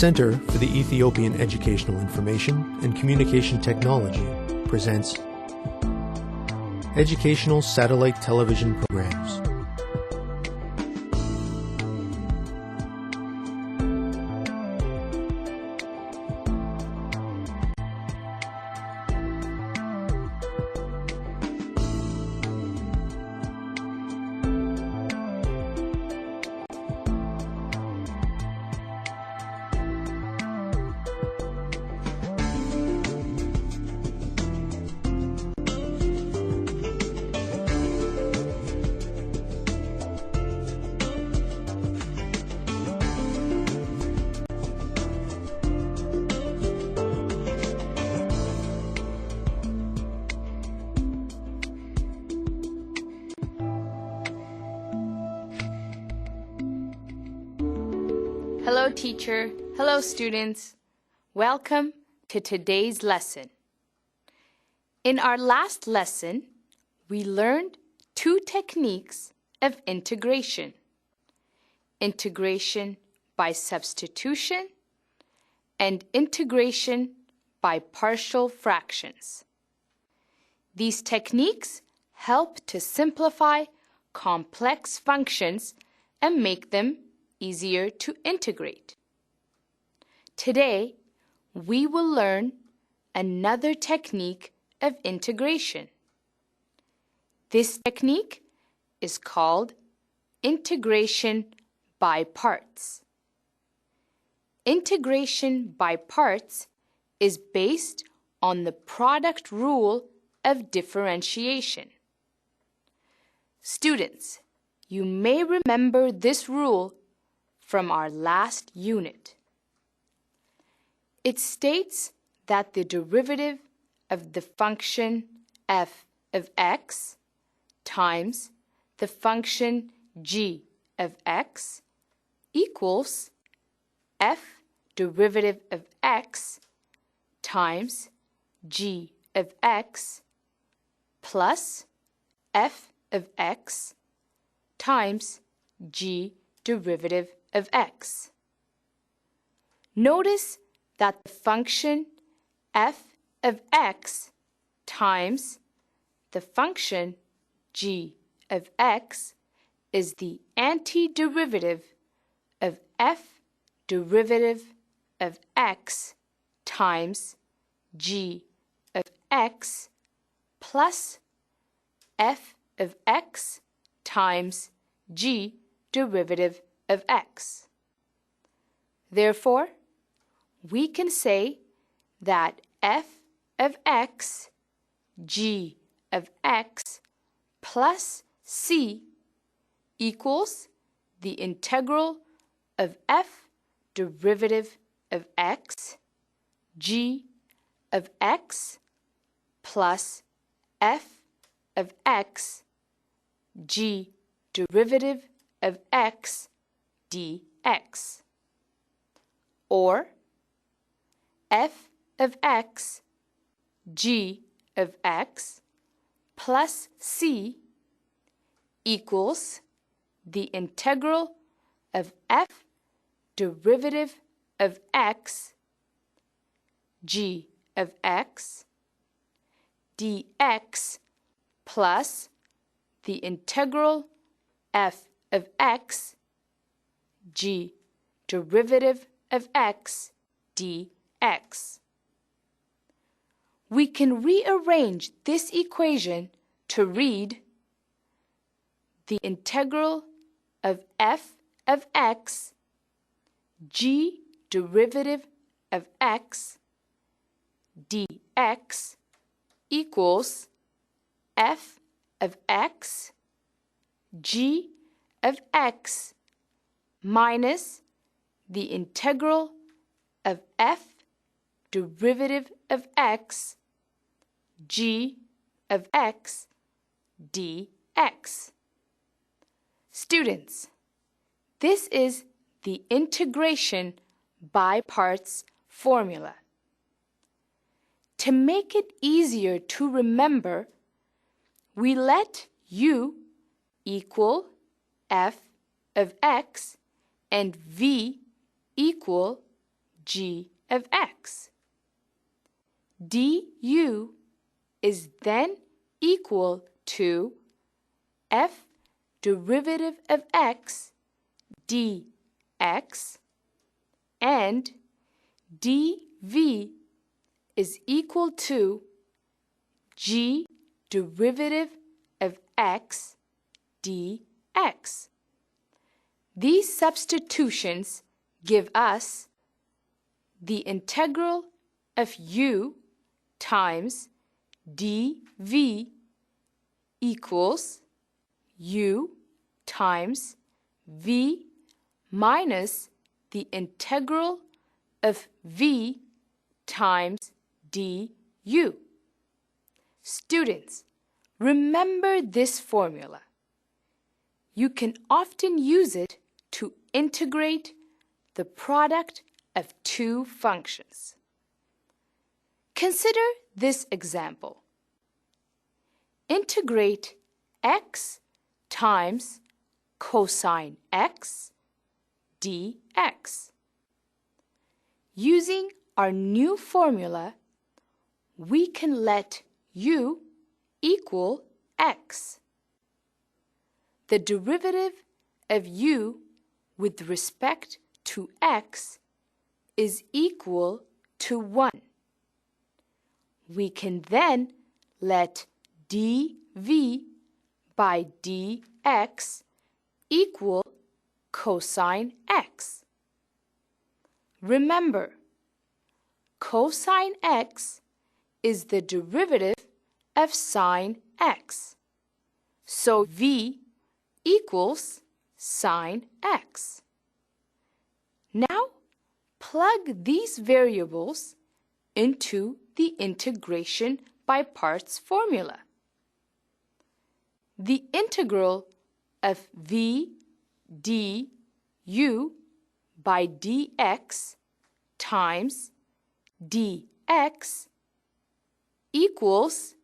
Center for the Ethiopian Educational Information and Communication Technology presents Educational Satellite Television Programs. Hello teacher, hello students. Welcome to today's lesson. In our last lesson, we learned two techniques of integration. Integration by substitution and integration by partial fractions. These techniques help to simplify complex functions and make them easier to integrate. Today, we will learn another technique of integration. This technique is called integration by parts. Integration by parts is based on the product rule of differentiation. Students, you may remember this rule from our last unit. It states that the derivative of the function f of x times the function g of x equals f derivative of x times g of x plus f of x times g derivative of x. Notice that the function f of x times the function g of x is the antiderivative of f derivative of x times g of x plus f of x times g derivative of x. Therefore, we can say that f of x, g of x plus c equals the integral of f derivative of x, g of x plus f of x, g derivative of x dx, or f of x, g of x plus c equals the integral of f derivative of x, g of x dx plus the integral f of x, g derivative of x dx. We can rearrange this equation to read the integral of f of x, g derivative of x dx equals f of x, g of x minus the integral of f derivative of x, g of x dx. Students, this is the integration by parts formula. To make it easier to remember, we let u equal f of x and v equal g of x. du is then equal to f derivative of x dx, and dv is equal to g derivative of x dx. These substitutions give us the integral of u times dv equals u times v minus the integral of v times du. Students, remember this formula. You can often use it to integrate the product of two functions. Consider this example. Integrate x times cosine x dx. Using our new formula, we can let u equal x. The derivative of u with respect to x is equal to 1. We can then let dv by dx equal cosine x. Remember, cosine x is the derivative of sine x. So v equals sine x. Now, plug these variables into the integration by parts formula. The integral of v du by dx times dx equals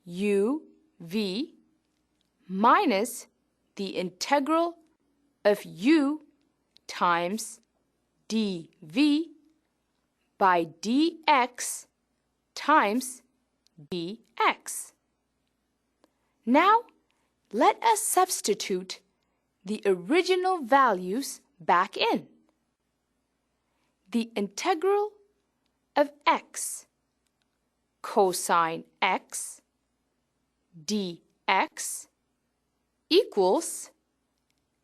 uv minus the integral of u times dv by dx times dx. Now, let us substitute the original values back in. The integral of x cosine x dx equals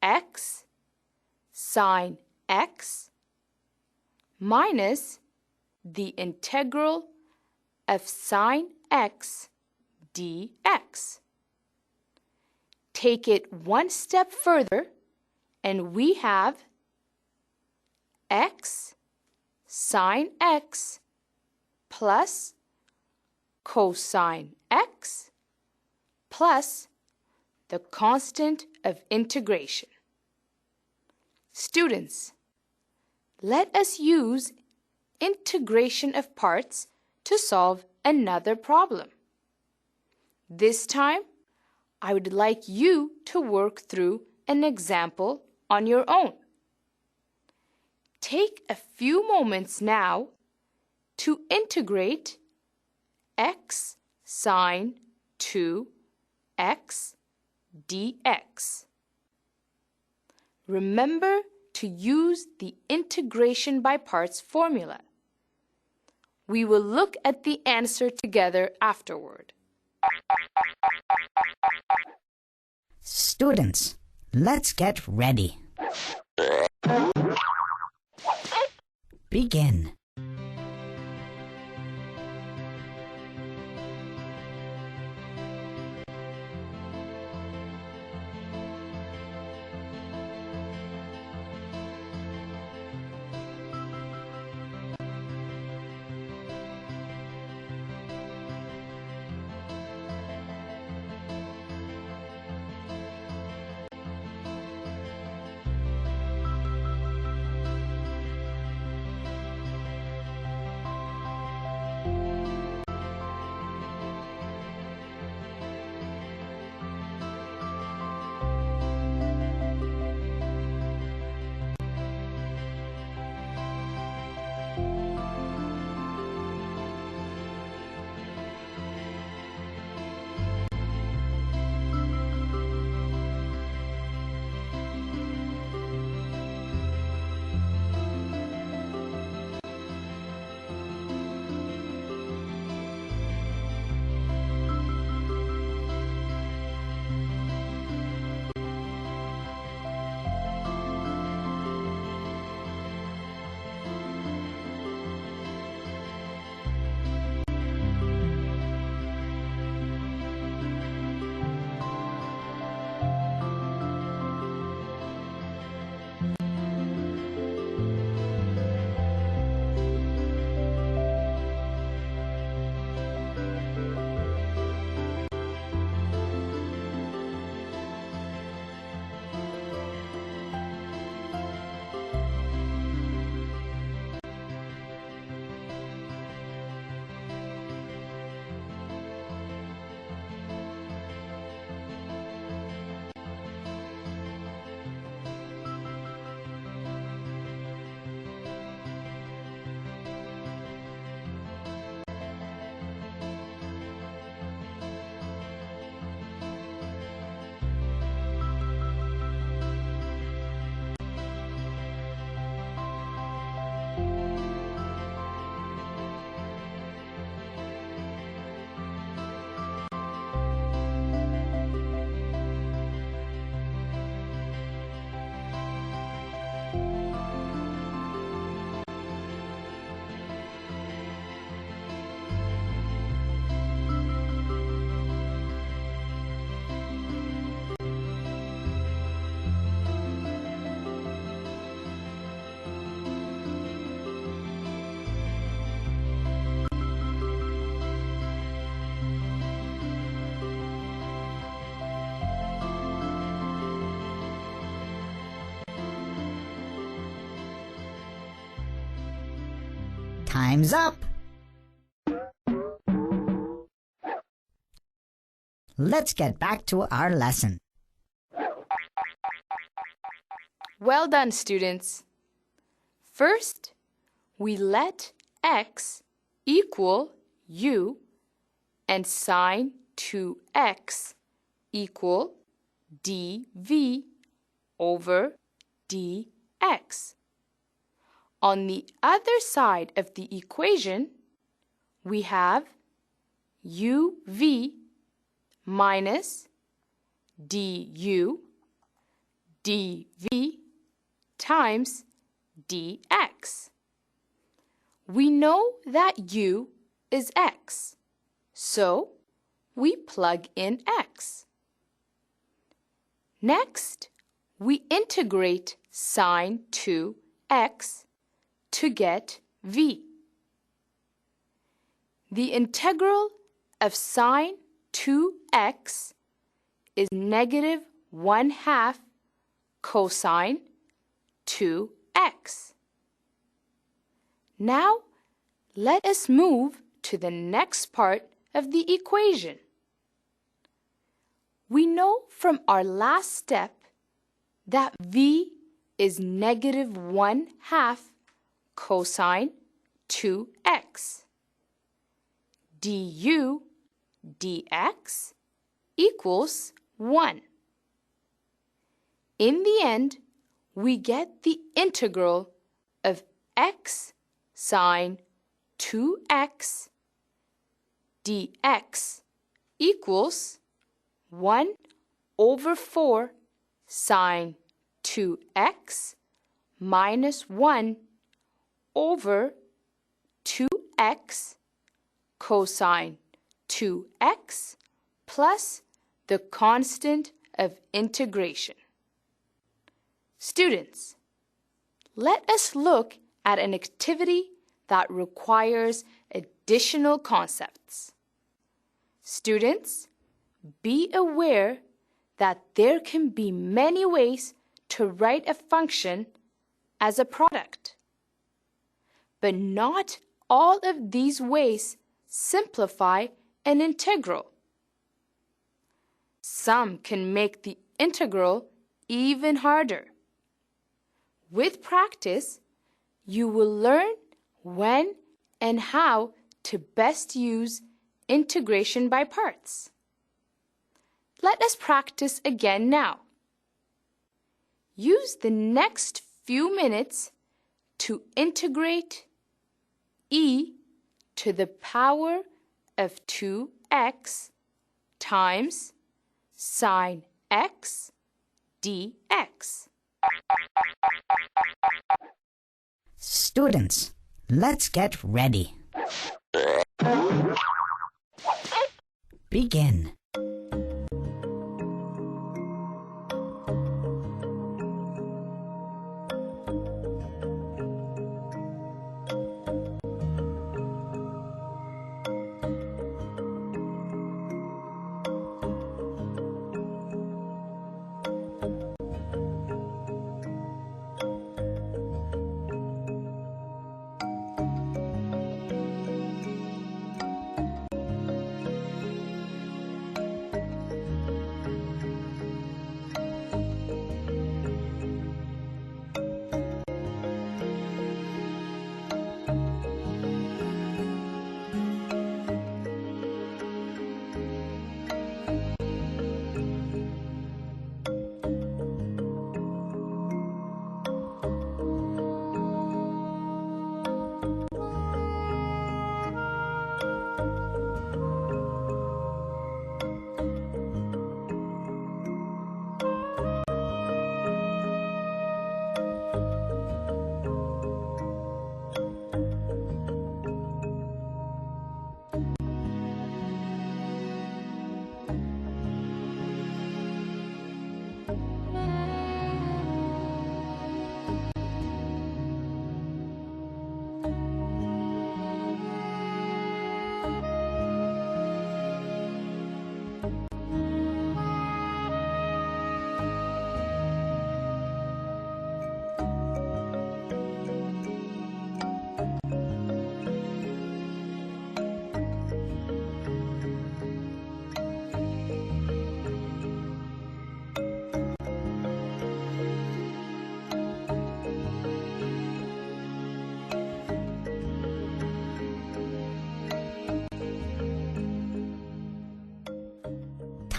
x sine x minus the integral of sine x dx. Take it one step further and we have x sine x plus cosine x plus the constant of integration. Students, let us use integration of parts to solve another problem. This time, I would like you to work through an example on your own. Take a few moments now to integrate x sine 2x dx. Remember to use the integration by parts formula. We will look at the answer together afterward. Students, let's get ready. Begin. Time's up. Let's get back to our lesson. Well done, students. First, we let x equal u and sine 2x equal dv over dx. On the other side of the equation, we have uv minus du dv times dx. We know that u is x, so we plug in x. Next, we integrate sine 2x to get v. The integral of sine 2x is negative 1/2 cosine 2x. Now, let us move to the next part of the equation. We know from our last step that v is negative 1/2 cosine 2x. du dx equals 1. In the end, we get the integral of x sine 2x dx equals 1/4 sine 2x minus 1 over 2x cosine 2x plus the constant of integration. Students, let us look at an activity that requires additional concepts. Students, be aware that there can be many ways to write a function as a product. But not all of these ways simplify an integral. Some can make the integral even harder. With practice, you will learn when and how to best use integration by parts. Let us practice again now. Use the next few minutes to integrate e to the power of 2x times sine x dx. Students, let's get ready. Begin.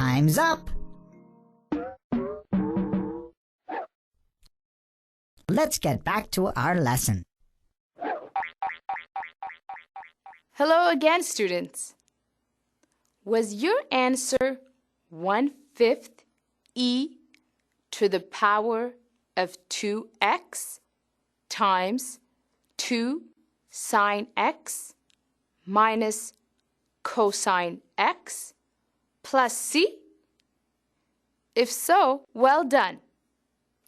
Time's up! Let's get back to our lesson. Hello again, students. Was your answer 1/5 e to the power of 2x times 2 sine x minus cosine x plus c? If so, well done.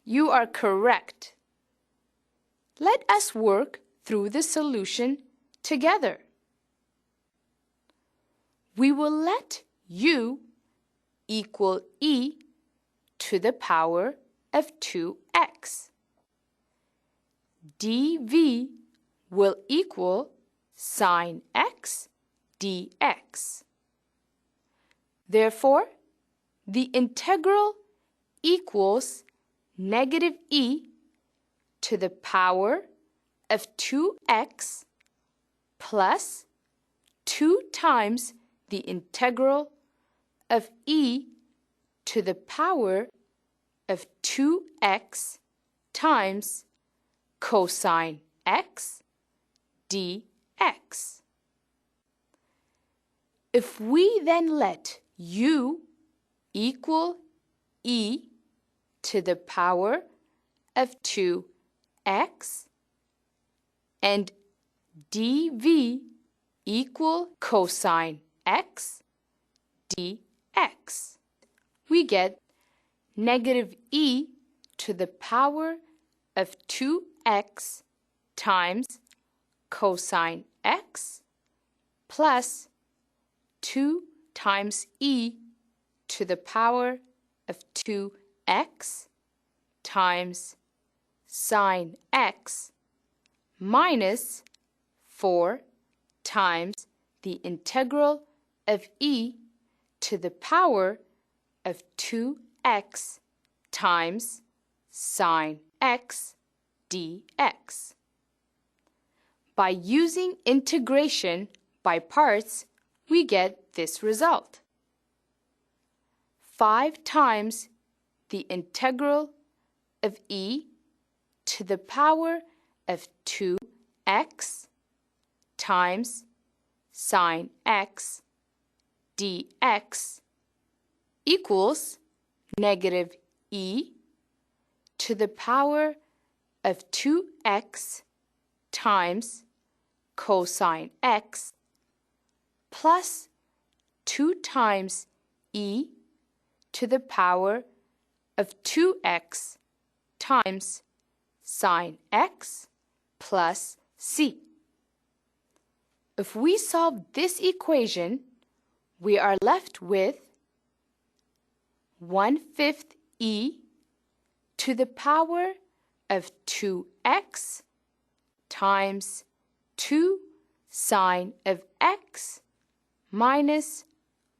You are correct. Let us work through the solution together. We will let u equal e to the power of 2x. dv will equal sine x dx. Therefore, the integral equals negative e to the power of 2x plus 2 times the integral of e to the power of 2x times cosine x dx. If we then let u equal e to the power of 2x and dv equal cosine x dx, we get negative e to the power of 2x times cosine x plus 2 times e to the power of 2x times sine x minus 4 times the integral of e to the power of 2x times sine x dx. By using integration by parts, we get this result. 5 times the integral of e to the power of 2x times sine x dx equals negative e to the power of 2x times cosine x plus 2 times e to the power of 2x times sine x plus c. If we solve this equation, we are left with 1/5 e to the power of 2x times 2 sine of x minus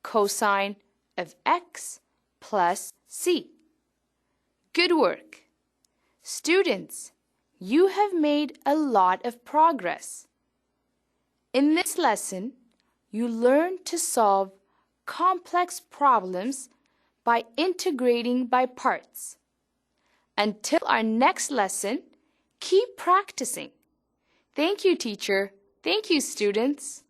cosine of x plus c. Good work! Students, you have made a lot of progress. In this lesson, you learned to solve complex problems by integrating by parts. Until our next lesson, keep practicing. Thank you, teacher. Thank you, students.